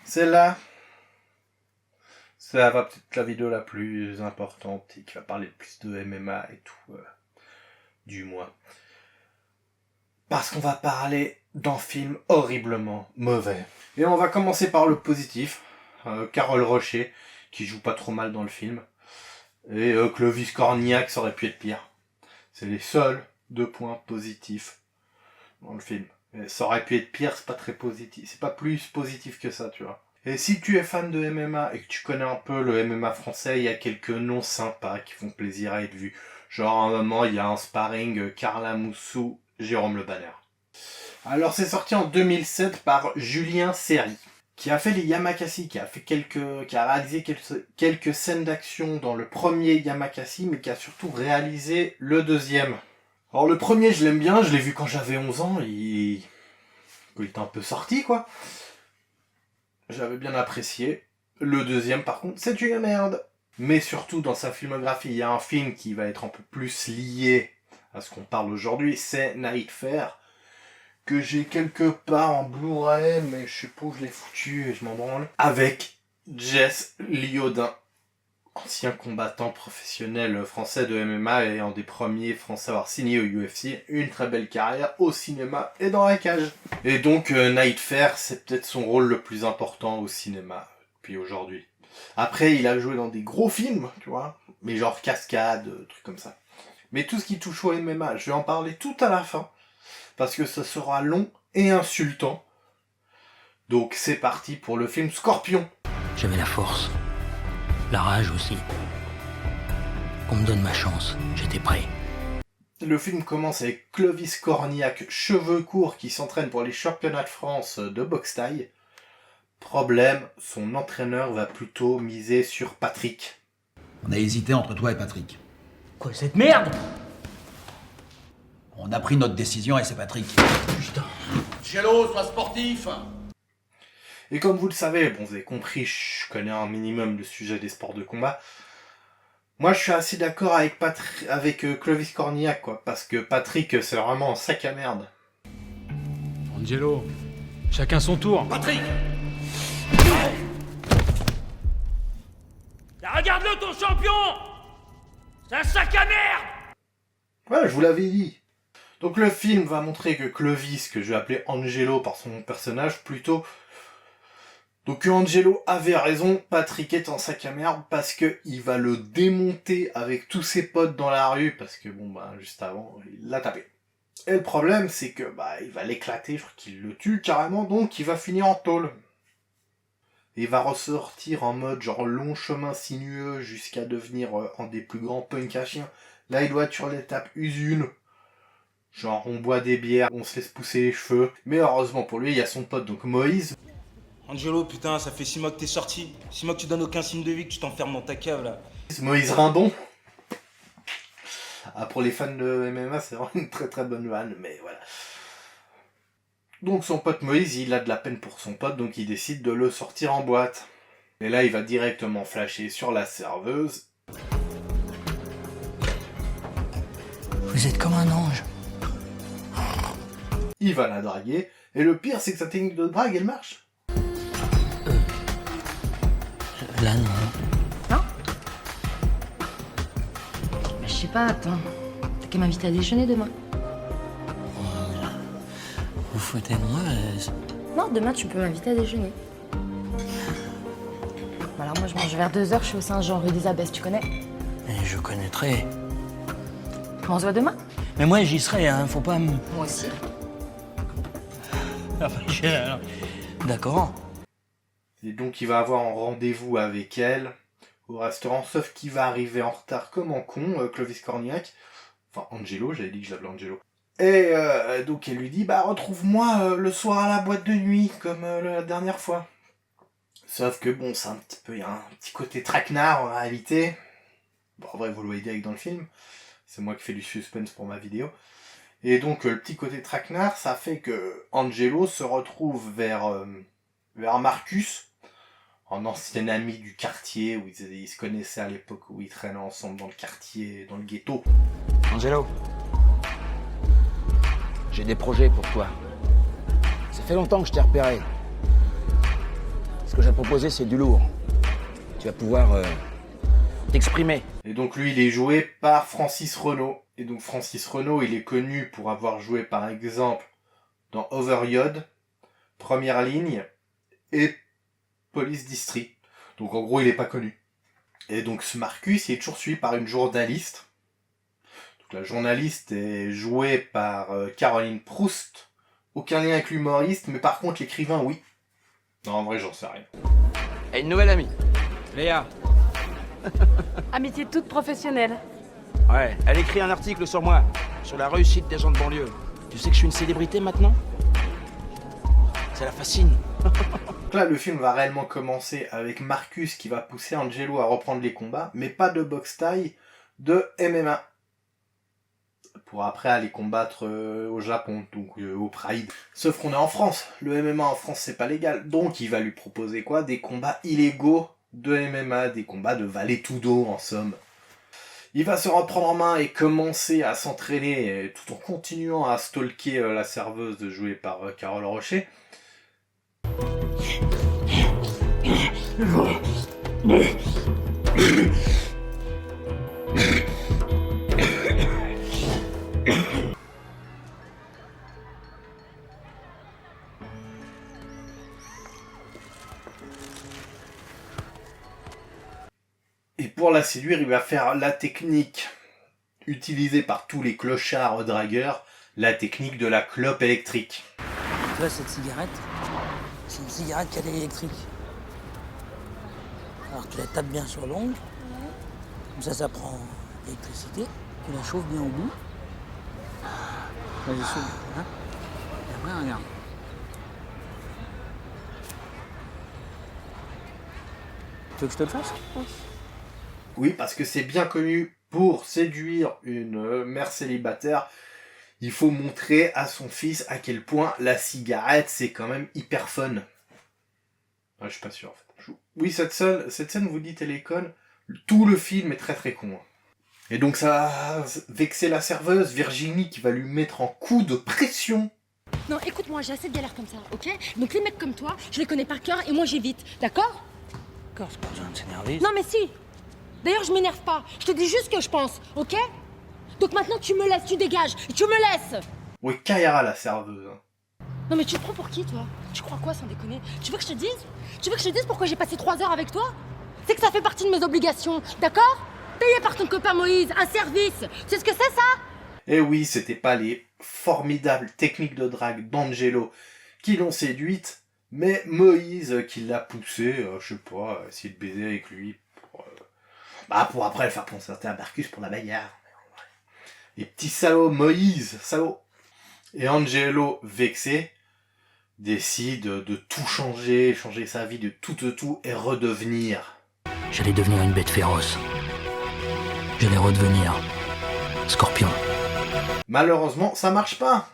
Celle-là, ça va peut-être la vidéo la plus importante et qui va parler le plus de MMA et tout, du mois. Parce qu'on va parler d'un film horriblement mauvais. Et on va commencer par le positif. Carole Rocher, qui joue pas trop mal dans le film. Et Clovis Cornillac, ça aurait pu être pire. C'est les seuls 2 points positifs dans le film. Et ça aurait pu être pire, c'est pas très positif. C'est pas plus positif que ça, tu vois. Et si tu es fan de MMA et que tu connais un peu le MMA français, il y a quelques noms sympas qui font plaisir à être vus. Genre, à un moment, il y a un sparring Carla Moussou, Jérôme Le Banner. Alors, c'est sorti en 2007 par Julien Seri, qui a fait les Yamakasi, qui a réalisé quelques scènes d'action dans le premier Yamakasi, mais qui a surtout réalisé le deuxième. Alors, le premier, je l'aime bien, je l'ai vu quand j'avais 11 ans, il était un peu sorti, quoi. J'avais bien apprécié. Le deuxième, par contre, c'est une merde. Mais surtout, dans sa filmographie, il y a un film qui va être un peu plus lié à ce qu'on parle aujourd'hui, c'est Night Fair, que j'ai quelque part en Blu-ray, mais je sais pas où je l'ai foutu et je m'en branle. Avec Jess Liaudin, ancien combattant professionnel français de MMA et un des premiers français à avoir signé au UFC. Une très belle carrière au cinéma et dans la cage. Et donc Night Fair, c'est peut-être son rôle le plus important au cinéma depuis aujourd'hui. Après, il a joué dans des gros films, tu vois, mais genre Cascade, trucs comme ça. Mais tout ce qui touche au MMA, je vais en parler tout à la fin, parce que ce sera long et insultant. Donc c'est parti pour le film Scorpion. J'avais la force, la rage aussi. On me donne ma chance, j'étais prêt. Le film commence avec Clovis Cornillac, cheveux courts, qui s'entraîne pour les championnats de France de boxe thaï. Problème, son entraîneur va plutôt miser sur Patrick. On a hésité entre toi et Patrick. Quoi, cette merde? On a pris notre décision et c'est Patrick. Putain. Cello, sois sportif. Et comme vous le savez, bon, vous avez compris, je connais un minimum le sujet des sports de combat. Moi, je suis assez d'accord avec Clovis Cornillac, quoi, parce que Patrick, c'est vraiment un sac à merde. Angelo, chacun son tour. Patrick! Là, regarde-le, ton champion! C'est un sac à merde! Ouais, je vous l'avais dit. Donc le film va montrer que Clovis, que je vais appeler Angelo par son personnage, plutôt... Donc Angelo avait raison, Patrick est un sac à merde, parce que il va le démonter avec tous ses potes dans la rue, parce que bon, bah, juste avant, il l'a tapé. Et le problème, c'est que, bah, il va l'éclater, je crois qu'il le tue carrément, donc il va finir en tôle. Il va ressortir en mode genre long chemin sinueux jusqu'à devenir un des plus grands punks à chiens. Là, il doit être sur l'étape usine. Genre, on boit des bières, on se laisse pousser les cheveux. Mais heureusement pour lui, il y a son pote, donc Moïse. Angelo, putain, ça fait 6 mois que t'es sorti. 6 mois que tu donnes aucun signe de vie, que tu t'enfermes dans ta cave, là. Moïse Rimbon. Ah, pour les fans de MMA, c'est vraiment une très très bonne vanne, mais voilà. Donc son pote Moïse, il a de la peine pour son pote, donc il décide de le sortir en boîte. Et là, il va directement flasher sur la serveuse. Vous êtes comme un ange. Il va la draguer. Et le pire, c'est que sa technique de drague, elle marche. Là, non. Non? Bah, je sais pas, attends. T'as qu'à m'inviter à déjeuner demain. Vous foutez de moi Non, demain tu peux m'inviter à déjeuner. Bon, alors moi je mange vers 2h, je suis au Saint-Jean, rue des Abbesses, tu connais? Je connaîtrai. On se voit demain? Mais moi, j'y serai, hein, faut pas me... Moi aussi. D'accord. Et donc il va avoir un rendez-vous avec elle au restaurant, sauf qu'il va arriver en retard comme un con, Clovis Cornillac. Enfin, Angelo, j'avais dit que je l'appelais Angelo. Et donc elle lui dit, bah retrouve-moi le soir à la boîte de nuit, comme la dernière fois. Sauf que bon, c'est un petit peu, il y a un petit côté traquenard en réalité. Bon, en vrai, vous le voyez direct dans le film. C'est moi qui fais du suspense pour ma vidéo. Et donc le petit côté traquenard, ça fait que Angelo se retrouve vers Marcus, un ancien ami du quartier, où ils se connaissaient à l'époque où ils traînaient ensemble dans le quartier, dans le ghetto. Angelo, j'ai des projets pour toi. Ça fait longtemps que je t'ai repéré. Ce que j'ai proposé, c'est du lourd. Tu vas pouvoir t'exprimer. Et donc lui, il est joué par Francis Renaud. Et donc Francis Renaud, il est connu pour avoir joué par exemple dans Overyod, Première Ligne et Police District. Donc en gros, il est pas connu. Et donc ce Marcus, il est toujours suivi par une journaliste. Donc la journaliste est jouée par Caroline Proust. Aucun lien avec l'humoriste, mais par contre l'écrivain, oui. Non, en vrai, j'en sais rien. Et une nouvelle amie. Léa. Amitié toute professionnelle. Ouais, elle écrit un article sur moi, sur la réussite des gens de banlieue. Tu sais que je suis une célébrité maintenant? Ça la fascine. Donc là, le film va réellement commencer avec Marcus qui va pousser Angelo à reprendre les combats, mais pas de boxe thaï, de MMA. Pour après aller combattre au Japon, donc au Pride. Sauf qu'on est en France. Le MMA en France, c'est pas légal. Donc il va lui proposer quoi? Des combats illégaux de MMA, des combats de valet tout dos en somme. Il va se reprendre en main et commencer à s'entraîner tout en continuant à stalker la serveuse jouée par Carole Rocher. Et pour la séduire, il va faire la technique utilisée par tous les clochards dragueurs, la technique de la clope électrique. Tu vois, cette cigarette, c'est une cigarette qui a l'électrique. Alors tu la tapes bien sur l'ongle, comme ça prend l'électricité, tu la chauffes bien au bout. Vas-y, chauffe, hein. Et après, regarde. Tu veux que je te le fasse? Oui, parce que c'est bien connu, pour séduire une mère célibataire, il faut montrer à son fils à quel point la cigarette, c'est quand même hyper fun. Ah, je suis pas sûr, en fait. Oui, cette scène, vous dites, elle est conne. Tout le film est très très con. Et donc ça va vexer la serveuse, Virginie, qui va lui mettre en coup de pression. Non, écoute-moi, j'ai assez de galères comme ça, ok? Donc les mecs comme toi, je les connais par cœur et moi j'évite, d'accord? D'accord, c'est pas besoin de s'énerver. Non mais si! D'ailleurs, je m'énerve pas, je te dis juste ce que je pense, ok? Donc maintenant tu me laisses, tu dégages, et tu me laisses! Oui, Kaira, la serveuse. Non mais tu te prends pour qui, toi? Tu crois quoi, sans déconner? Tu veux que je te dise? Tu veux que je te dise pourquoi j'ai passé 3 heures avec toi? C'est que ça fait partie de mes obligations, d'accord? Payé par ton copain Moïse, un service! C'est ce que c'est, ça? Et oui, c'était pas les formidables techniques de drague d'Angelo qui l'ont séduite, mais Moïse qui l'a poussé, je sais pas, à essayer de baiser avec lui pour après le faire concerter à Marcus pour la bagarre. Les petits salauds, Moïse, salaud. Et Angelo, vexé, décide de tout changer sa vie de tout et redevenir. J'allais devenir une bête féroce. J'allais redevenir Scorpion. Malheureusement, ça marche pas.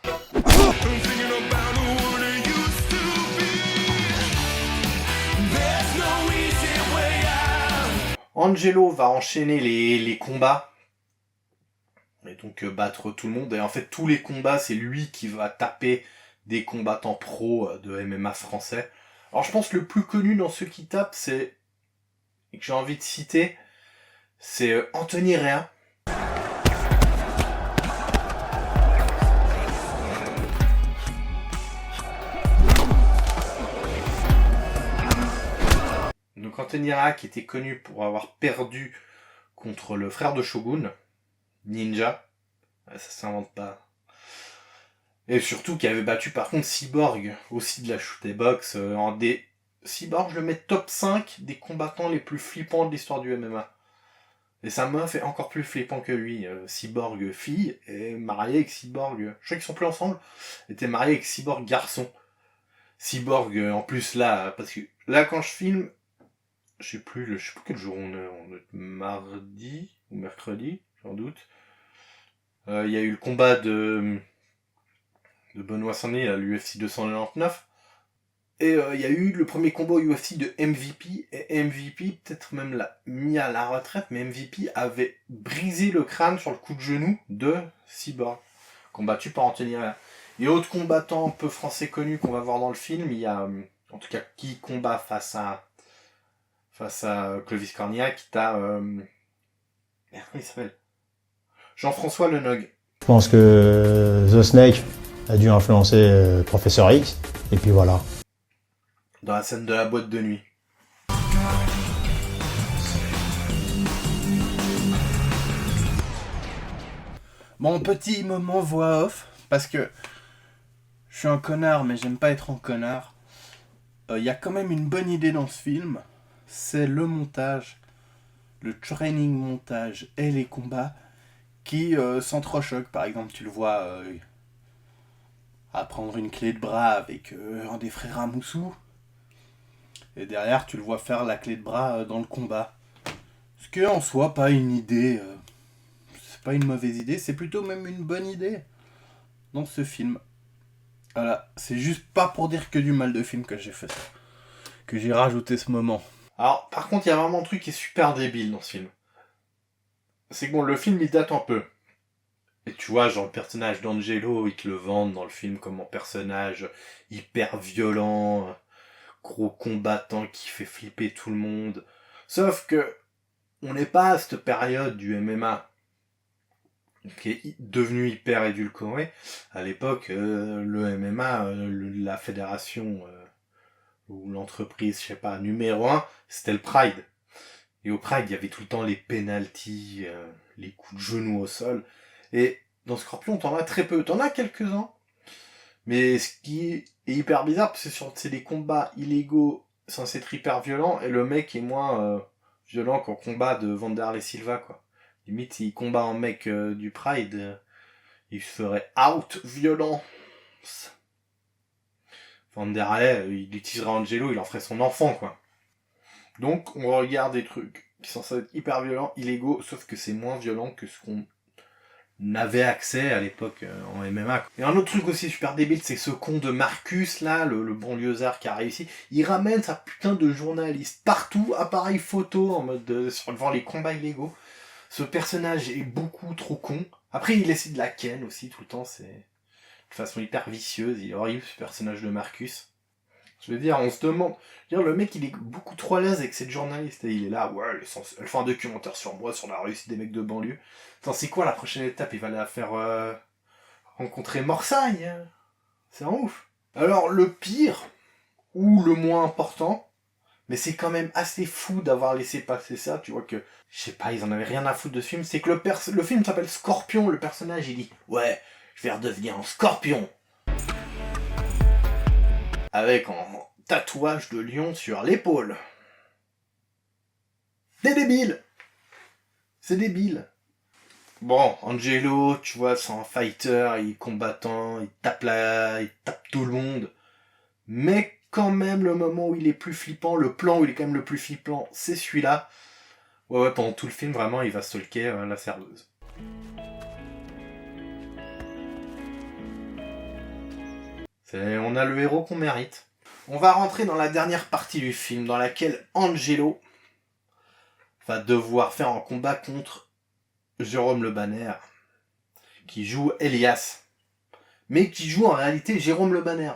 Angelo va enchaîner les combats et donc battre tout le monde. Et en fait, tous les combats, c'est lui qui va taper des combattants pros de MMA français. Alors je pense que le plus connu dans ceux qui tapent, c'est, et que j'ai envie de citer, c'est Anthony Réa. Donc Anthony Réa qui était connu pour avoir perdu contre le frère de Shogun, Ninja, ça s'invente pas. Et surtout qui avait battu par contre Cyborg, aussi de la shoot box, Cyborg, je le mets top 5 des combattants les plus flippants de l'histoire du MMA. Et sa meuf est encore plus flippant que lui. Cyborg fille est mariée avec Cyborg, je sais qu'ils sont plus ensemble, était mariée avec Cyborg garçon. Cyborg en plus là, parce que là quand je filme, je sais plus quel jour on est mardi ou mercredi, j'en doute. Il y a eu le combat de Benoît Saint-Denis à l'UFC 299. Et il y a eu le premier combat au UFC de MVP. Et MVP, peut-être même l'a mis à la retraite, mais MVP avait brisé le crâne sur le coup de genou de Cyborg, combattu par Anthony Réa. Et autre combattant un peu français connu qu'on va voir dans le film, il y a en tout cas qui combat face à Clovis Cornillac, t'as merde, comment il s'appelle, Jean-François Lenogue. Je pense que The Snake a dû influencer Professeur X, et puis voilà. Dans la scène de la boîte de nuit. Bon, petit moment voix off, parce que je suis un connard, mais j'aime pas être un connard. Y a quand même une bonne idée dans ce film, c'est le montage, le training montage et les combats qui s'entrechoquent. Par exemple, tu le vois apprendre une clé de bras avec un des frères Amoussou, et derrière tu le vois faire la clé de bras dans le combat. Ce qui est en soi pas une idée, c'est pas une mauvaise idée, c'est plutôt même une bonne idée dans ce film. Voilà, c'est juste pas pour dire que du mal de film que j'ai fait ça, que j'ai rajouté ce moment. Alors, par contre, il y a vraiment un truc qui est super débile dans ce film. C'est que bon, le film il date un peu. Et tu vois, genre le personnage d'Angelo, ils te le vendent dans le film comme un personnage hyper violent, gros combattant qui fait flipper tout le monde. Sauf que on n'est pas à cette période du MMA qui est devenu hyper édulcoré. À l'époque, le MMA, la fédération ou l'entreprise, je sais pas, numéro 1, c'était le Pride. Et au Pride, il y avait tout le temps les penalties, les coups de genoux au sol. Et dans Scorpion, t'en as très peu. T'en as quelques-uns. Mais ce qui est hyper bizarre, parce que c'est des combats illégaux censés être hyper violents, et le mec est moins violent qu'en combat de Vanderlei Silva, quoi. Limite, s'il combat un mec du Pride, il ferait out violence. Vanderlei, il utiliserait Angelo, il en ferait son enfant, quoi. Donc, on regarde des trucs qui sont censés être hyper violents, illégaux, sauf que c'est moins violent que ce qu'on avait accès à l'époque en MMA. Et un autre truc aussi super débile, c'est que ce con de Marcus, là, le banlieusard qui a réussi, il ramène sa putain de journaliste partout, appareil photo, en mode devant les combats illégaux. Ce personnage est beaucoup trop con. Après, il essaie de la ken aussi tout le temps, c'est de façon hyper vicieuse, il est horrible ce personnage de Marcus. Je veux dire, on se demande... Je veux dire, le mec, il est beaucoup trop à l'aise avec cette journaliste, et il est là, ouais, elle fait un documentaire sur moi, sur la réussite des mecs de banlieue. Attends, c'est quoi la prochaine étape? Il va la faire rencontrer Morsaille. C'est un ouf. Alors, le pire, ou le moins important, mais c'est quand même assez fou d'avoir laissé passer ça, tu vois que, je sais pas, ils en avaient rien à foutre de ce film, c'est que le film s'appelle Scorpion, le personnage, il dit, ouais, je vais redevenir un scorpion. Avec un tatouage de lion sur l'épaule. C'est débile. C'est débile. Bon, Angelo, tu vois, c'est un fighter, il est combattant, il tape tout le monde. Mais quand même, le moment où il est plus flippant, le plan où il est quand même le plus flippant, c'est celui-là. Ouais, pendant tout le film, vraiment, il va stalker la serveuse. On a le héros qu'on mérite. On va rentrer dans la dernière partie du film, dans laquelle Angelo va devoir faire un combat contre Jérôme Le Banner, qui joue Elias, mais qui joue en réalité Jérôme Le Banner.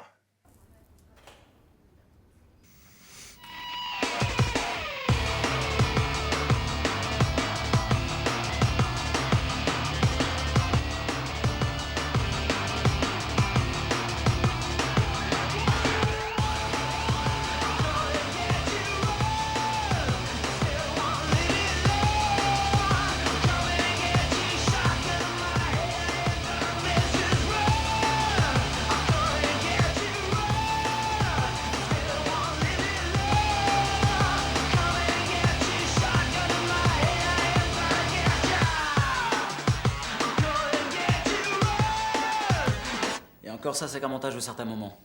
Encore ça, c'est qu'un montage de certains moments.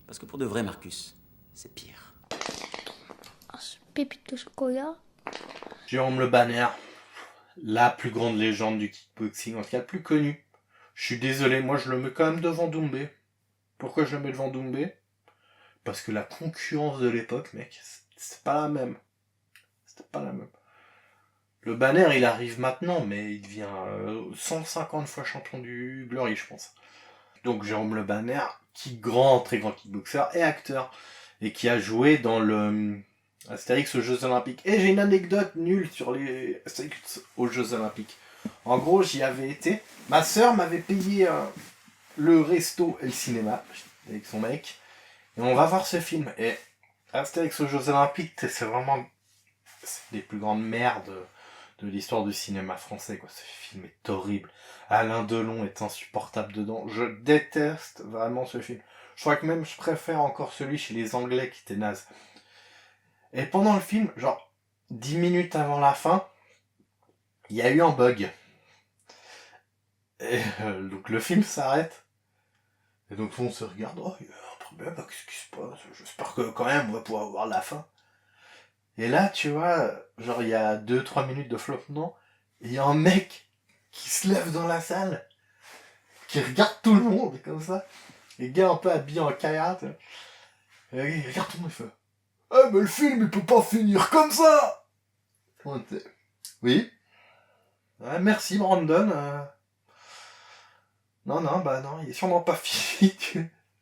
Parce que pour de vrai, Marcus, c'est pire. Pépite de chocolat. Jérôme Le Banner, la plus grande légende du kickboxing, en tout cas le plus connu. Je suis désolé, moi je le mets quand même devant Doumbé. Pourquoi je le mets devant Doumbé? Parce que la concurrence de l'époque, mec, c'est pas la même. C'était pas la même. Le Banner, il arrive maintenant, mais il devient 150 fois champion du Glory, je pense. Donc Jérôme Le Banner, très grand kickboxer et acteur. et qui a joué dans le Astérix aux Jeux Olympiques. Et j'ai une anecdote nulle sur les Astérix aux Jeux Olympiques. En gros, j'y avais été. Ma sœur m'avait payé le resto et le cinéma avec son mec. Et on va voir ce film. Et Astérix aux Jeux Olympiques, c'est vraiment des plus grandes merdes de l'histoire du cinéma français, quoi. Ce film est horrible. Alain Delon est insupportable dedans. Je déteste vraiment ce film. Je crois que même je préfère encore celui chez les Anglais qui était naze. Et pendant le film, genre 10 minutes avant la fin, il y a eu un bug. Et donc le film s'arrête. Et donc on se regarde, oh, il y a un problème, qu'est-ce qui se passe? J'espère que quand même on va pouvoir voir la fin. Et là, tu vois, genre il y a 2-3 minutes de flottement, et il y a un mec qui se lève dans la salle, qui regarde tout le monde comme ça. Et le gars un peu habillé en kayak, et il regarde tout le monde et fait « Ah mais le film il peut pas finir comme ça !» Oui. Ouais, merci Brandon. Non, il est sûrement pas fini.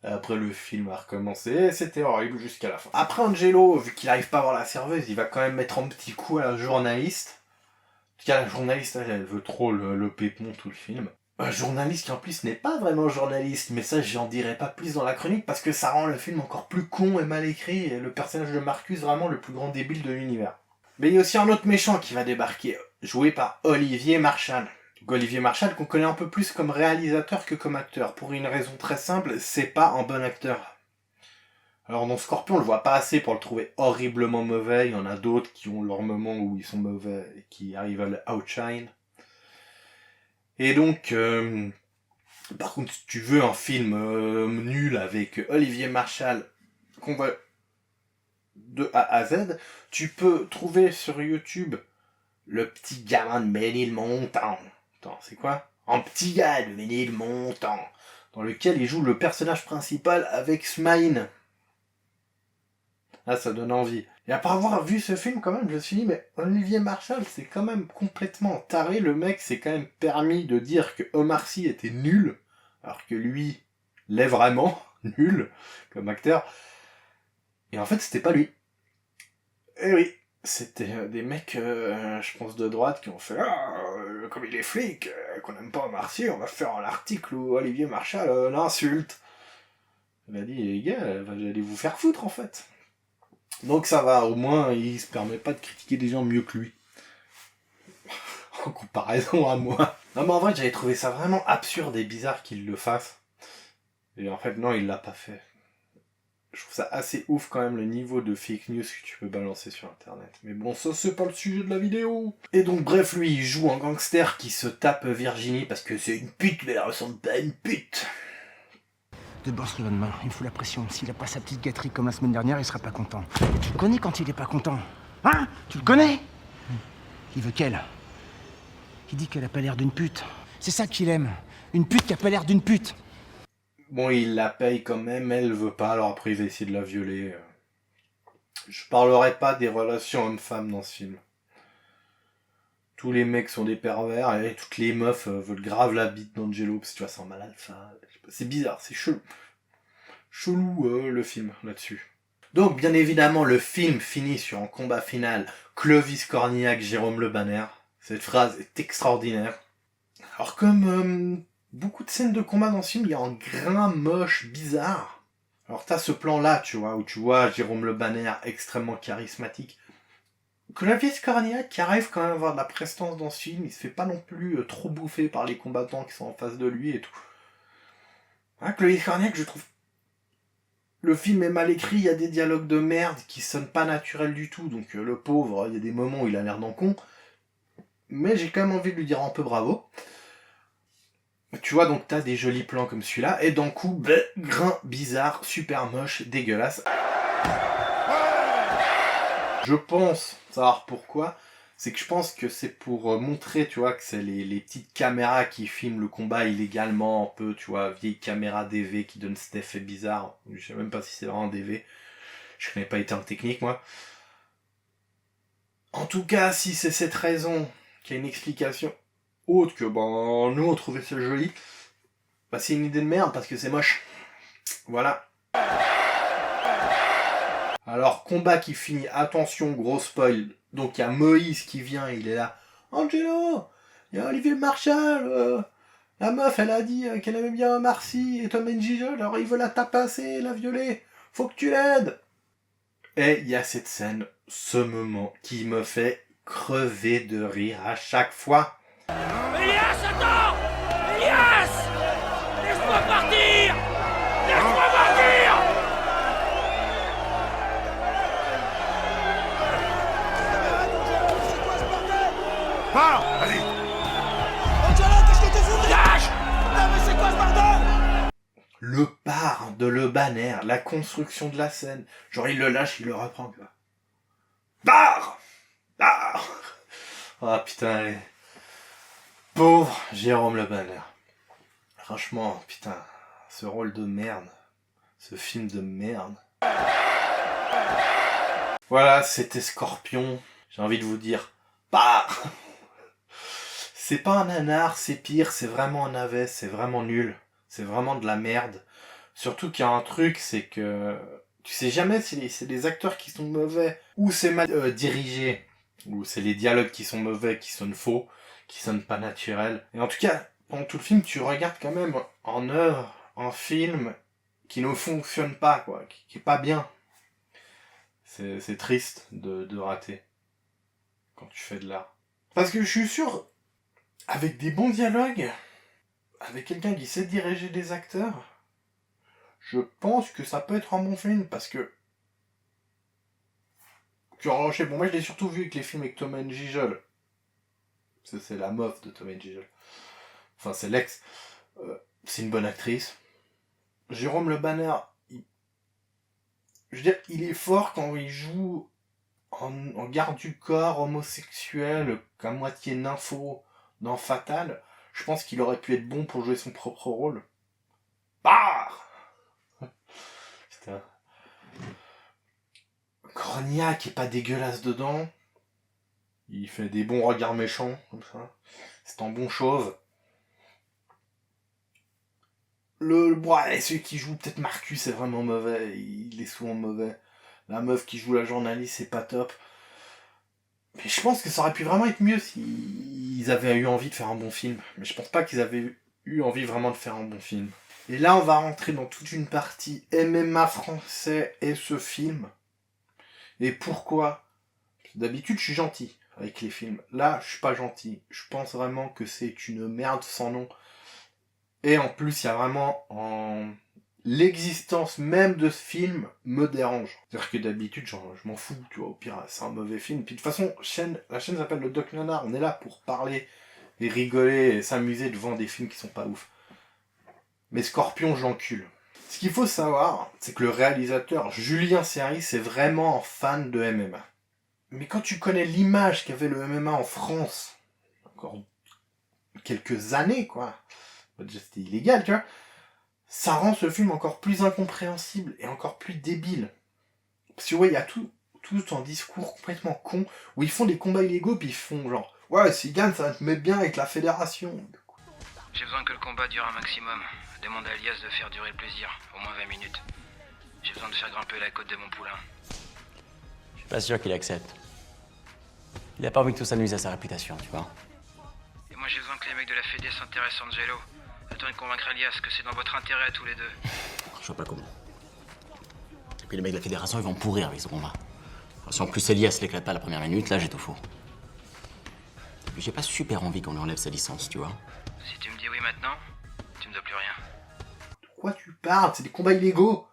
Après le film a recommencé, et c'était horrible jusqu'à la fin. Après Angelo, vu qu'il arrive pas à voir la serveuse, il va quand même mettre un petit coup à la journaliste. En tout cas, la journaliste, elle veut trop le pépon tout le film. Un journaliste qui en plus n'est pas vraiment journaliste, mais ça j'en dirai pas plus dans la chronique parce que ça rend le film encore plus con et mal écrit et le personnage de Marcus vraiment le plus grand débile de l'univers. Mais il y a aussi un autre méchant qui va débarquer, joué par Olivier Marchal. Olivier Marchal qu'on connaît un peu plus comme réalisateur que comme acteur, pour une raison très simple, c'est pas un bon acteur. Alors dans Scorpion on le voit pas assez pour le trouver horriblement mauvais, il y en a d'autres qui ont leur moment où ils sont mauvais et qui arrivent à le outshine. Et donc, par contre, si tu veux un film nul avec Olivier Marchal, qu'on va de A à Z, tu peux trouver sur YouTube le petit gamin de Ménilmontant. Attends, c'est quoi? Un petit gars de Ménilmontant, dans lequel il joue le personnage principal avec Smaïn. Ah, ça donne envie. Et après avoir vu ce film, quand même, je me suis dit, mais Olivier Marchal, c'est quand même complètement taré. Le mec s'est quand même permis de dire que Omar Sy était nul, alors que lui l'est vraiment nul comme acteur. Et en fait, c'était pas lui. Et oui, c'était des mecs, je pense, de droite qui ont fait « Ah, comme il est flic, qu'on n'aime pas Omar Sy, on va faire un article où Olivier Marchal l'insulte. » Il a dit « Les gars, vous allez vous faire foutre, en fait. » Donc ça va, au moins, il se permet pas de critiquer des gens mieux que lui. En comparaison à moi. Non mais en vrai, j'avais trouvé ça vraiment absurde et bizarre qu'il le fasse. Et en fait, non, il l'a pas fait. Je trouve ça assez ouf quand même le niveau de fake news que tu peux balancer sur internet. Mais bon, ça c'est pas le sujet de la vidéo. Et donc bref, lui, il joue un gangster qui se tape Virginie parce que c'est une pute, mais elle ressemble pas à une pute. De boss le lendemain, il me fout la pression. S'il a pas sa petite gâterie comme la semaine dernière, il sera pas content. Et tu le connais quand il est pas content. Hein? Tu le connais? Il veut qu'elle. Il dit qu'elle a pas l'air d'une pute. C'est ça qu'il aime. Une pute qui a pas l'air d'une pute. Bon, il la paye quand même, elle veut pas, alors après il va essayer de la violer. Je parlerai pas des relations hommes-femmes dans ce film. Tous les mecs sont des pervers, et toutes les meufs veulent grave la bite d'Angelo, parce que tu vois, c'est un mal alpha. C'est bizarre, c'est chelou. Chelou le film, là-dessus. Donc, bien évidemment, le film finit sur un combat final. Clovis Cornillac, Jérôme Le Banner. Cette phrase est extraordinaire. Alors, comme beaucoup de scènes de combat dans ce film, il y a un grain moche, bizarre. Alors, t'as ce plan-là, tu vois, où tu vois Jérôme Le Banner extrêmement charismatique. Clovis Cornillac qui arrive quand même à avoir de la prestance dans ce film, il se fait pas non plus trop bouffer par les combattants qui sont en face de lui et tout. Hein, Clovis Cornillac, je trouve... Le film est mal écrit, il y a des dialogues de merde qui sonnent pas naturels du tout, donc le pauvre, il y a des moments où il a l'air d'un con. Mais j'ai quand même envie de lui dire un peu bravo. Tu vois, donc t'as des jolis plans comme celui-là, et d'un coup, grain bizarre, super moche, dégueulasse. Je pense savoir pourquoi, c'est que je pense que c'est pour montrer, tu vois, que c'est les petites caméras qui filment le combat illégalement, un peu, tu vois, vieille caméra DV qui donne cet effet bizarre. Je sais même pas si c'est vraiment un DV. Je connais pas les termes techniques, moi. En tout cas, si c'est cette raison qui a une explication autre que, ben, nous on trouvait ça joli, bah c'est une idée de merde parce que c'est moche. Voilà. Alors, combat qui finit, attention, gros spoil. Donc, il y a Moïse qui vient, il est là. Angelo, il y a Olivier Marshall, la meuf, elle a dit qu'elle aimait bien Marcy et Tom Gijol, alors il veut la tapasser, la violer. Faut que tu l'aides. Et il y a cette scène, ce moment, qui me fait crever de rire à chaque fois. Elias, attends! Elias! Laisse-moi partir! Laisse-moi partir! Pars! Vas-y! Angelo, qu'est-ce que tu fous? Lâche! Non mais c'est quoi ce bordel? Le part de Le Banner, la construction de la scène. Genre, il le lâche, il le reprend, quoi. Barre! Barre! Ah, putain, pauvre Jérôme Le Banner. Franchement, putain, ce rôle de merde. Ce film de merde. Voilà, c'était Scorpion. J'ai envie de vous dire, barre! C'est pas un nanar, c'est pire, c'est vraiment un navet, c'est vraiment nul. C'est vraiment de la merde. Surtout qu'il y a un truc, c'est que tu sais jamais si c'est les acteurs qui sont mauvais, ou c'est mal dirigé, ou c'est les dialogues qui sont mauvais, qui sonnent faux, qui sonnent pas naturels. Et en tout cas, pendant tout le film, tu regardes quand même en œuvre, en film, qui ne fonctionne pas, quoi, qui est pas bien. C'est triste de rater quand tu fais de l'art. Parce que je suis sûr, avec des bons dialogues, avec quelqu'un qui sait diriger des acteurs, je pense que ça peut être un bon film, parce que... Genre, je sais, bon, moi je l'ai surtout vu avec les films avec Tom Gijol. C'est la meuf de Tom Gijol. Enfin, c'est l'ex. C'est une bonne actrice. Jérôme Le Banner, je veux dire, il est fort quand il joue en garde du corps, homosexuel, qu'à moitié nympho dans Fatal. Je pense qu'il aurait pu être bon pour jouer son propre rôle. Bah! Putain. Cornillac est pas dégueulasse dedans. Il fait des bons regards méchants, comme ça. C'est un bon chauve. Ouais, celui qui joue peut-être Marcus est vraiment mauvais. Il est souvent mauvais. La meuf qui joue la journaliste, c'est pas top. Mais je pense que ça aurait pu vraiment être mieux s'ils avaient eu envie de faire un bon film. Mais je pense pas qu'ils avaient eu envie vraiment de faire un bon film. Et là, on va rentrer dans toute une partie MMA français et ce film. Et pourquoi? D'habitude, je suis gentil avec les films. Là, je suis pas gentil. Je pense vraiment que c'est une merde sans nom. Et en plus, il y a vraiment l'existence même de ce film me dérange. C'est-à-dire que d'habitude, je m'en fous, tu vois, au pire, c'est un mauvais film. Puis de toute façon, la chaîne s'appelle le Doc Nanar, on est là pour parler et rigoler et s'amuser devant des films qui sont pas ouf. Mais Scorpion, je l'encule. Ce qu'il faut savoir, c'est que le réalisateur Julien Serry, c'est vraiment un fan de MMA. Mais quand tu connais l'image qu'avait le MMA en France, encore quelques années, quoi, c'était illégal, tu vois, ça rend ce film encore plus incompréhensible et encore plus débile. Parce que ouais, il y a tout un discours complètement con, où ils font des combats illégaux, puis ils font genre, ouais, s'ils gagnent, ça va te mettre bien avec la fédération. J'ai besoin que le combat dure un maximum. Demande à Elias de faire durer le plaisir, au moins 20 minutes. J'ai besoin de faire grimper la côte de mon poulain. Je suis pas sûr qu'il accepte. Il a pas envie que tout ça nuise à sa réputation, tu vois. Et moi j'ai besoin que les mecs de la Fédé s'intéressent à Angelo. Attends de convaincre Elias que c'est dans votre intérêt à tous les deux. Je vois pas comment. Et puis les mecs de la fédération, ils vont pourrir avec ce combat. Alors, si en plus Elias l'éclate pas la première minute, là j'ai tout faux. Et puis j'ai pas super envie qu'on lui enlève sa licence, tu vois. Si tu me dis oui maintenant, tu me dois plus rien. De quoi tu parles? C'est des combats illégaux.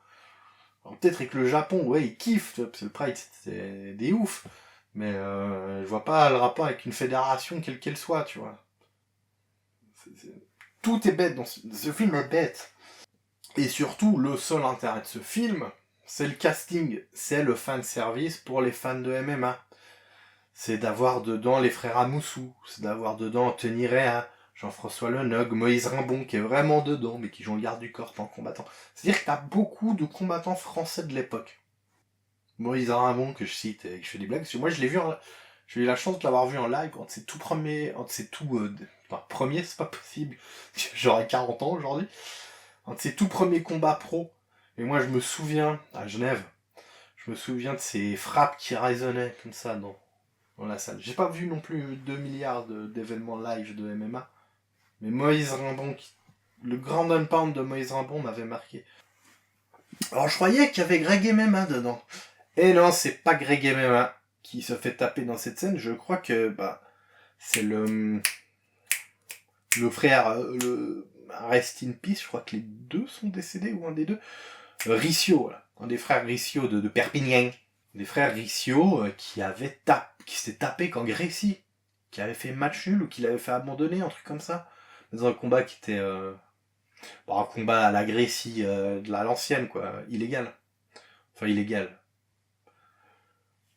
Alors peut-être avec le Japon, ouais, ils kiffent, tu vois, parce que le Pride, c'est des oufs. Mais je vois pas le rapport avec une fédération, quelle qu'elle soit, tu vois. Tout est bête, dans ce film est bête. Et surtout, le seul intérêt de ce film, c'est le casting. C'est le fan service pour les fans de MMA. C'est d'avoir dedans les frères Amoussou. C'est d'avoir dedans Anthony Réa, Jean-François Lenog, Moïse Rimbon, qui est vraiment dedans, mais qui joue le garde du corps en combattant. C'est-à-dire que t'as beaucoup de combattants français de l'époque. Moïse Rimbon, que je cite et que je fais des blagues, parce que moi je l'ai vu j'ai eu la chance de l'avoir vu en live, entre ses tout premiers, premiers, c'est pas possible, j'aurais 40 ans aujourd'hui, entre ses tout premiers combats pro, et moi je me souviens, à Genève, Je me souviens de ces frappes qui résonnaient comme ça dans la salle. J'ai pas vu non plus 2 milliards d'événements live de MMA, mais Moïse Rimbon, le grand unpound de Moïse Rimbon m'avait marqué. Alors je croyais qu'il y avait Greg MMA dedans. Et non, c'est pas Greg MMA qui se fait taper dans cette scène. Je crois que c'est le frère, Rest in Peace, je crois que les deux sont décédés, ou un des deux. Riccio, voilà. Un des frères Riccio de Perpignan. Des frères Riccio qui s'était tapé quand Gracie, qui avait fait match nul ou qui l'avait fait abandonner, un truc comme ça. Dans un combat qui était... un combat à la Gracie de l'ancienne, quoi. Illégal. Enfin, illégal.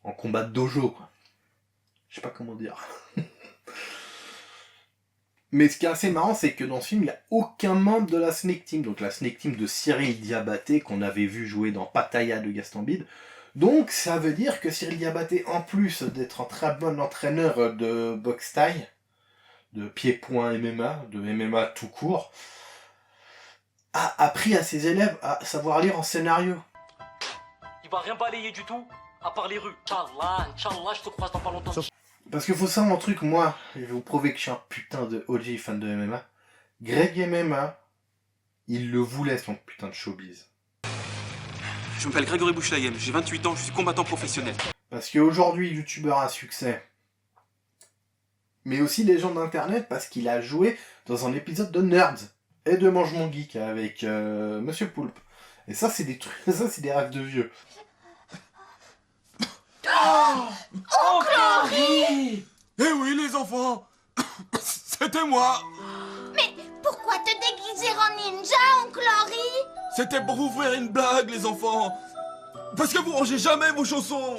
En combat de dojo, quoi. Je sais pas comment dire. Mais ce qui est assez marrant, c'est que dans ce film, il n'y a aucun membre de la Snake Team. Donc la Snake Team de Cyril Diabaté, qu'on avait vu jouer dans Pattaya de Gaston Bide. Donc ça veut dire que Cyril Diabaté, en plus d'être un très bon entraîneur de boxe thaï, de pied-point MMA, de MMA tout court, a appris à ses élèves à savoir lire en scénario. Il va rien balayer du tout, à part les rues. Inch'Allah, je te croise dans pas longtemps. Parce qu'il faut savoir un truc, moi, je vais vous prouver que je suis un putain de OG fan de MMA. Greg MMA, il le voulait son putain de showbiz. Je m'appelle Grégory Bouchlayem, j'ai 28 ans, je suis combattant professionnel. Parce qu'aujourd'hui, youtubeur à succès. Mais aussi légende d'internet parce qu'il a joué dans un épisode de Nerds et de Mange Mon Geek avec Monsieur Poulpe. Et ça, c'est des trucs, ça, c'est des rêves de vieux. Oh, Chloé! Eh oui, les enfants! C'était moi! Mais pourquoi te déguiser en ninja, oncle Henri? C'était pour vous faire une blague, les enfants! Parce que vous rangez jamais vos chaussons!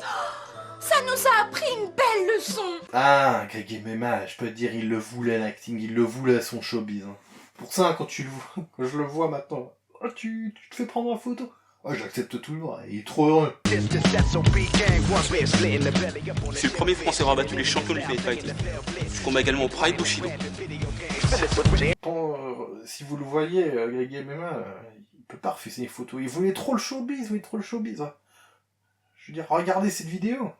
Ça nous a appris une belle leçon! Ah, Greg MMA, je peux te dire, il le voulait l'acting, il le voulait son showbiz. Hein. Pour ça, quand je le vois maintenant, oh, tu te fais prendre en photo. Oh, j'accepte toujours, il est trop heureux. C'est le premier français à avoir battu les champions du fight. Je combats également au Pride Bushido. Si vous le voyez, Greg MMA, il peut pas refuser les photos. Il voulait trop le showbiz, hein. Je veux dire, regardez cette vidéo.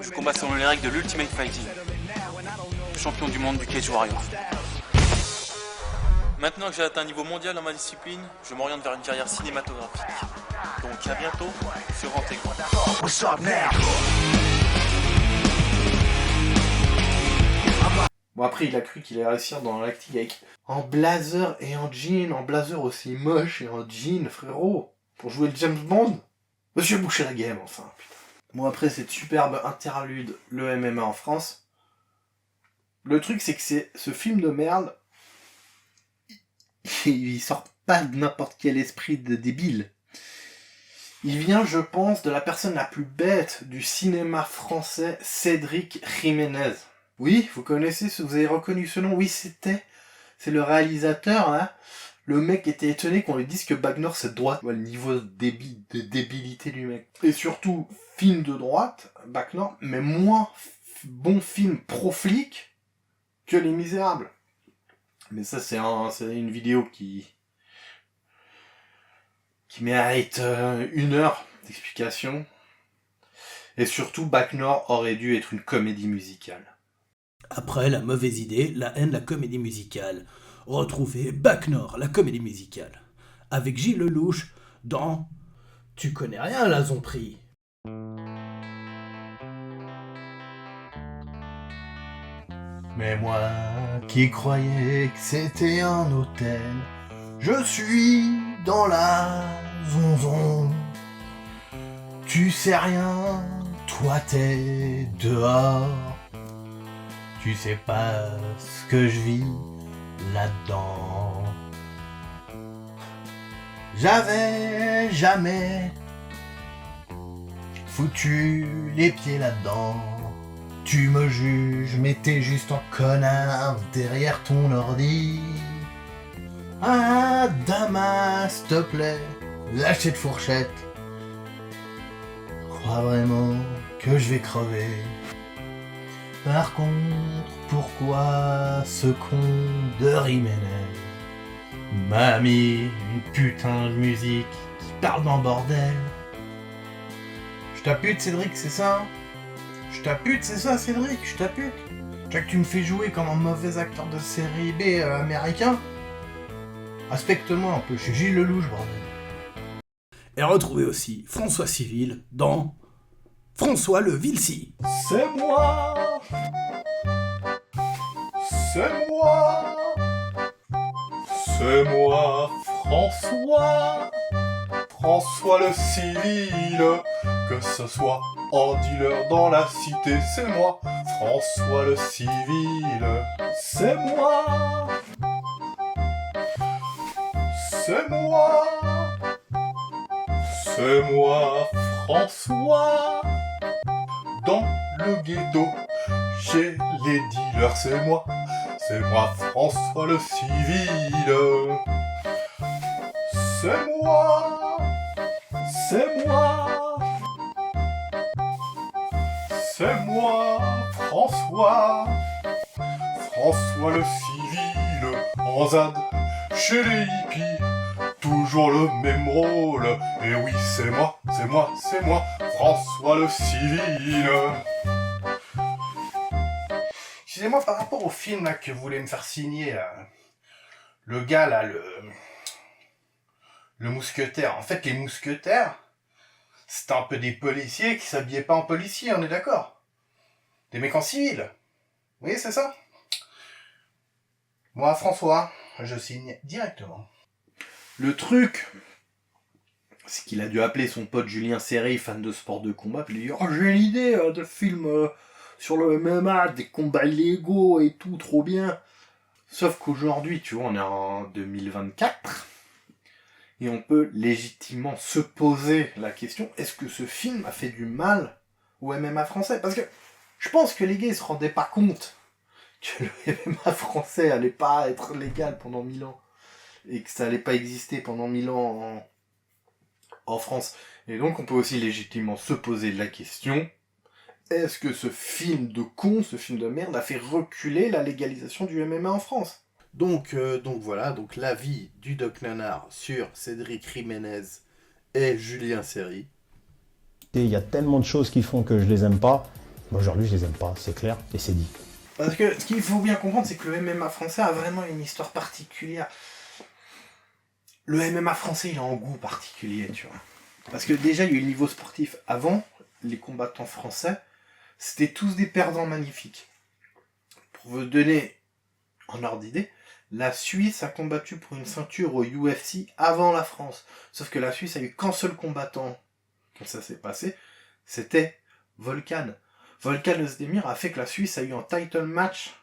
Je combats selon les règles de l'Ultimate Fighting. Champion du monde du Cage Warrior. Maintenant que j'ai atteint un niveau mondial dans ma discipline, je m'oriente vers une carrière cinématographique. Donc à bientôt sur Antégrand. Bon, après, il a cru qu'il allait réussir dans l'acting avec en blazer et en jean, en blazer aussi moche et en jean, frérot, pour jouer le James Bond. Monsieur Boucher la game, enfin, putain. Bon, après cette superbe interlude, le MMA en France, le truc, c'est que ce film de merde, il sort pas de n'importe quel esprit de débile. Il vient, je pense, de la personne la plus bête du cinéma français, Cédric Jiménez. Oui, vous connaissez, vous avez reconnu ce nom. Oui, c'est le réalisateur, hein. Le mec était étonné qu'on lui dise que Bagnor c'est de droite. Le niveau de débilité du mec. Et surtout, film de droite, Bagnor, mais moins bon film pro-flic que Les Misérables. Mais ça, c'est une vidéo qui mérite 1 heure d'explication. Et surtout, Bac Nord aurait dû être une comédie musicale. Après la mauvaise idée, la haine, la comédie musicale. Retrouvez Bac Nord, la comédie musicale. Avec Gilles Lelouch dans Tu connais rien, la Zomprie. Mais moi qui croyais que c'était un hôtel, je suis dans la zonzon. Tu sais rien, toi t'es dehors. Tu sais pas ce que je vis là-dedans. J'avais jamais foutu les pieds là-dedans. Tu me juges, mais t'es juste un connard derrière ton ordi. Ah, Damas, s'il te plaît, lâche cette fourchette. Crois vraiment que je vais crever. Par contre, pourquoi ce con de Jiménez m'a mis une putain de musique qui parle d'un bordel? t'appute, Cédric, c'est ça hein? Je t'appute, c'est ça, Cédric, je t'appute. Tu vois que tu me fais jouer comme un mauvais acteur de série B américain? Respecte-moi un peu, je suis Gilles Lelouch, bordel. Et retrouvez aussi François Civil dans François le Vilsi. C'est moi. C'est moi. C'est moi, François. François le civil. Que ce soit en dealer dans la cité, c'est moi, François le civil. C'est moi. C'est moi. C'est moi, François. Dans le ghetto, chez les dealers, c'est moi, François le civil. C'est moi, c'est moi, c'est moi, François, François le civil. En ZAD, chez les hippies, toujours le même rôle. Et oui, c'est moi, François le civil. Excusez-moi, par rapport au film là, que vous voulez me faire signer, là, le gars là, le mousquetaire. En fait, les mousquetaires, c'était un peu des policiers qui s'habillaient pas en policiers, on est d'accord? Des mecs en civil. Oui, c'est ça? Moi, François, je signe directement. Le truc, c'est qu'il a dû appeler son pote Julien Serré, fan de sport de combat, puis lui dire « Oh, j'ai une idée de film sur le MMA, des combats illégaux et tout, trop bien !» Sauf qu'aujourd'hui, tu vois, on est en 2024, et on peut légitimement se poser la question, est-ce que ce film a fait du mal au MMA français? Parce que je pense que les gars, ils se rendaient pas compte que le MMA français allait pas être légal pendant 1000 ans. Et que ça allait pas exister pendant 1000 ans en France. Et donc on peut aussi légitimement se poser la question, est-ce que ce film de con, ce film de merde, a fait reculer la légalisation du MMA en France? Donc voilà, donc l'avis du Doc Nanar sur Cédric Jiménez et Julien Serry. Il y a tellement de choses qui font que je les aime pas. Aujourd'hui, je les aime pas, c'est clair, et c'est dit. Parce que ce qu'il faut bien comprendre, c'est que le MMA français a vraiment une histoire particulière. Le MMA français, il a un goût particulier, tu vois. Parce que déjà, il y a eu le niveau sportif. Avant, les combattants français, c'était tous des perdants magnifiques. Pour vous donner un ordre d'idée, la Suisse a combattu pour une ceinture au UFC avant la France. Sauf que la Suisse a eu qu'un seul combattant quand ça s'est passé, c'était Volkan. Volkan Ozdemir a fait que la Suisse a eu un title match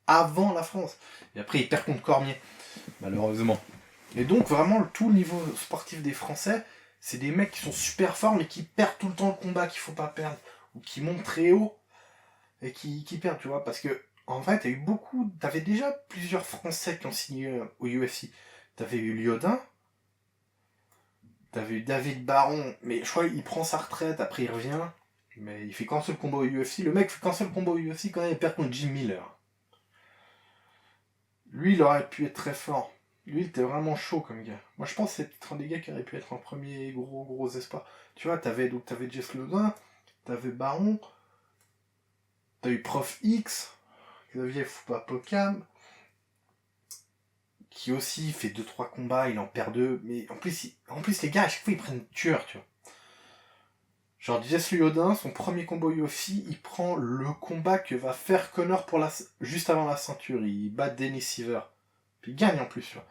avant la France. Et après, il perd contre Cormier, malheureusement. Et donc, vraiment, tout le niveau sportif des Français, c'est des mecs qui sont super forts, mais qui perdent tout le temps le combat qu'il faut pas perdre. Ou qui montent très haut, et qui perdent, tu vois. Parce que, en fait, t'avais déjà plusieurs Français qui ont signé au UFC. T'avais eu Lyodin, t'avais eu David Baron, mais je crois qu'il prend sa retraite, après il revient, mais il fait qu'un seul combat au UFC. Le mec fait qu'un seul combat au UFC quand même, il perd contre Jim Miller. Lui, il aurait pu être très fort. Lui, il était vraiment chaud comme gars. Moi, je pense que c'est peut-être un des gars qui aurait pu être un premier gros espoir. Tu vois, t'avais Jess Lodin, t'avais Baron, t'as eu Prof X, Xavier Fupapokam, qui aussi fait 2-3 combats, il en perd 2, mais en plus les gars, à chaque fois, ils prennent tueur, tu vois. Genre, Jess Lodin, son premier combat UFC, il prend le combat que va faire Connor juste avant la ceinture. Il bat Dennis Siver. Puis il gagne en plus, tu vois.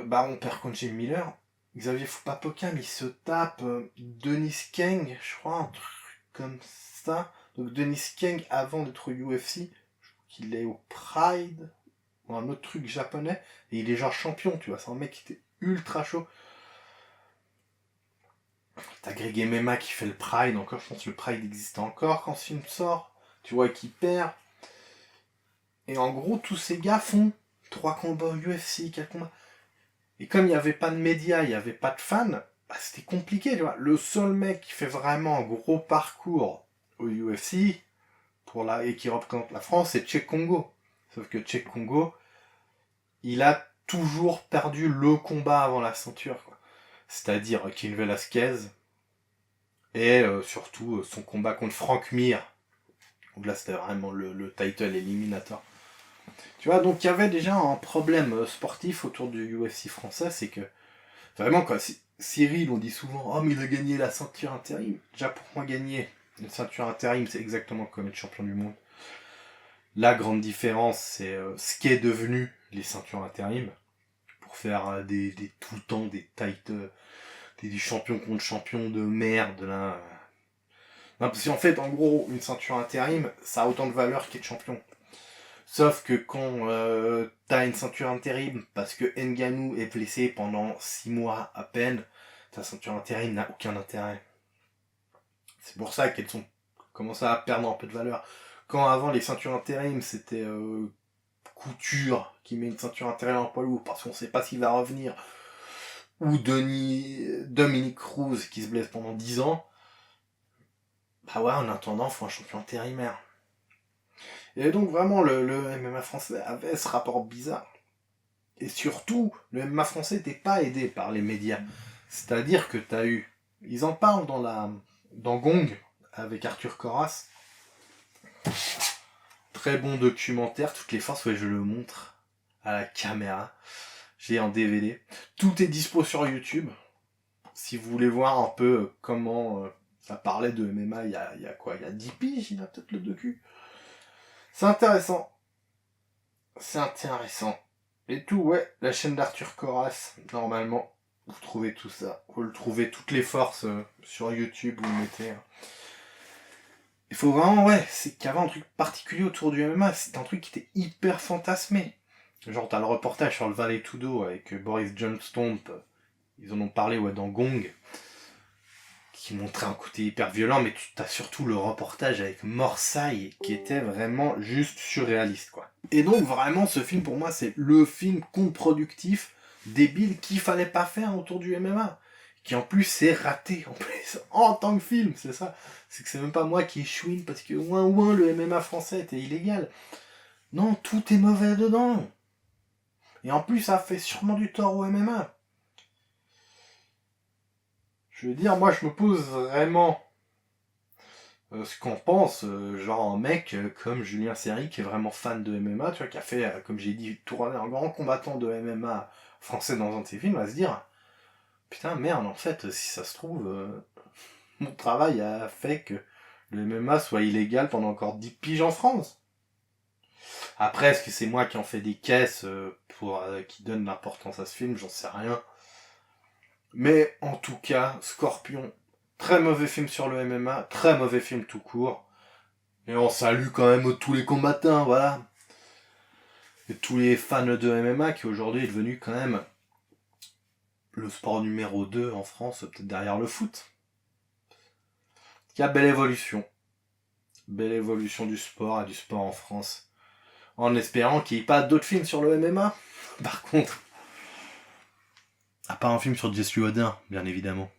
Baron perd contre Jim Miller. Xavier Fupapokam, il se tape Denis Keng, je crois, un truc comme ça. Donc Denis Keng, avant d'être au UFC, je crois qu'il est au Pride, ou un autre truc japonais, et il est genre champion, tu vois. C'est un mec qui était ultra chaud. T'as Greg MMA qui fait le Pride, encore, je pense que le Pride existe encore quand ce film sort, tu vois, qui perd. Et en gros, tous ces gars font 3 combats au UFC, 4 combats. Et comme il n'y avait pas de médias, il n'y avait pas de fans, bah, c'était compliqué, tu vois. Le seul mec qui fait vraiment un gros parcours au UFC, et qui représente la France, c'est Cheick Kongo. Sauf que Cheick Kongo, il a toujours perdu le combat avant la ceinture, quoi. C'est-à-dire Cain Velasquez, Et surtout son combat contre Frank Mir. Donc là c'était vraiment le title éliminateur. Tu vois, donc il y avait déjà un problème sportif autour du UFC français, c'est que vraiment quoi, Cyril on dit souvent « Oh mais il a gagné la ceinture intérim ». Déjà pour moi gagner une ceinture intérim c'est exactement comme être champion du monde. La grande différence c'est ce qu'est devenu les ceintures intérim. Pour faire des tout le temps, des titles, des champions contre champions de merde, là. Non, parce qu'en fait, en gros, une ceinture intérim, ça a autant de valeur qu'être champion. Sauf que quand t'as une ceinture intérim, parce que Ngannou est blessé pendant 6 mois à peine, ta ceinture intérim n'a aucun intérêt. C'est pour ça qu'elles sont commencé à perdre un peu de valeur. Quand avant, les ceintures intérim, c'était... Couture qui met une ceinture intérim en poids lourd parce qu'on sait pas s'il va revenir, ou Dominique Cruz qui se blesse pendant 10 ans, bah ouais, en attendant, faut un champion intérimaire. Et donc vraiment, le MMA français avait ce rapport bizarre. Et surtout, le MMA français n'était pas aidé par les médias. C'est-à-dire que t'as eu... Ils en parlent dans Gong, avec Arthur Corras. Très bon documentaire, toutes les forces, ouais, je le montre à la caméra. J'ai en DVD. Tout est dispo sur YouTube. Si vous voulez voir un peu comment ça parlait de MMA il y a quoi, il y a 10 piges, il y a peut-être le docu. C'est intéressant. C'est intéressant. Et tout, ouais, la chaîne d'Arthur Corras, normalement, vous trouvez tout ça. Vous le trouvez toutes les forces sur YouTube, vous le mettez. Il faut vraiment, ouais, c'est qu'il y avait un truc particulier autour du MMA, c'est un truc qui était hyper fantasmé. Genre, t'as le reportage sur le Valley Tudo avec Boris Johnstone, ils en ont parlé, ouais, dans Gong, qui montrait un côté hyper violent, mais t'as surtout le reportage avec Morsay, qui était vraiment juste surréaliste, quoi. Et donc, vraiment, ce film, pour moi, c'est le film contre-productif, débile, qu'il fallait pas faire autour du MMA. Qui en plus est raté en plus en tant que film, c'est ça. C'est que c'est même pas moi qui chouine parce que ouin le MMA français était illégal. Non, tout est mauvais dedans. Et en plus ça fait sûrement du tort au MMA. Je veux dire, moi je me pose vraiment ce qu'on pense, genre un mec comme Julien Serry qui est vraiment fan de MMA, tu vois, qui a fait, comme j'ai dit, tourner un grand combattant de MMA français dans un de ses films, à se dire putain, merde, en fait, si ça se trouve, mon travail a fait que le MMA soit illégal pendant encore 10 piges en France. Après, est-ce que c'est moi qui en fais des caisses qui donnent l'importance à ce film? J'en sais rien. Mais, en tout cas, Scorpion, très mauvais film sur le MMA, très mauvais film tout court. Et on salue quand même tous les combattants, voilà. Et tous les fans de MMA qui aujourd'hui est devenu quand même... le sport numéro 2 en France, peut-être derrière le foot. Il y a belle évolution. Belle évolution du sport et du sport en France. En espérant qu'il n'y ait pas d'autres films sur le MMA. Par contre. À part un film sur Jesse Odin, bien évidemment.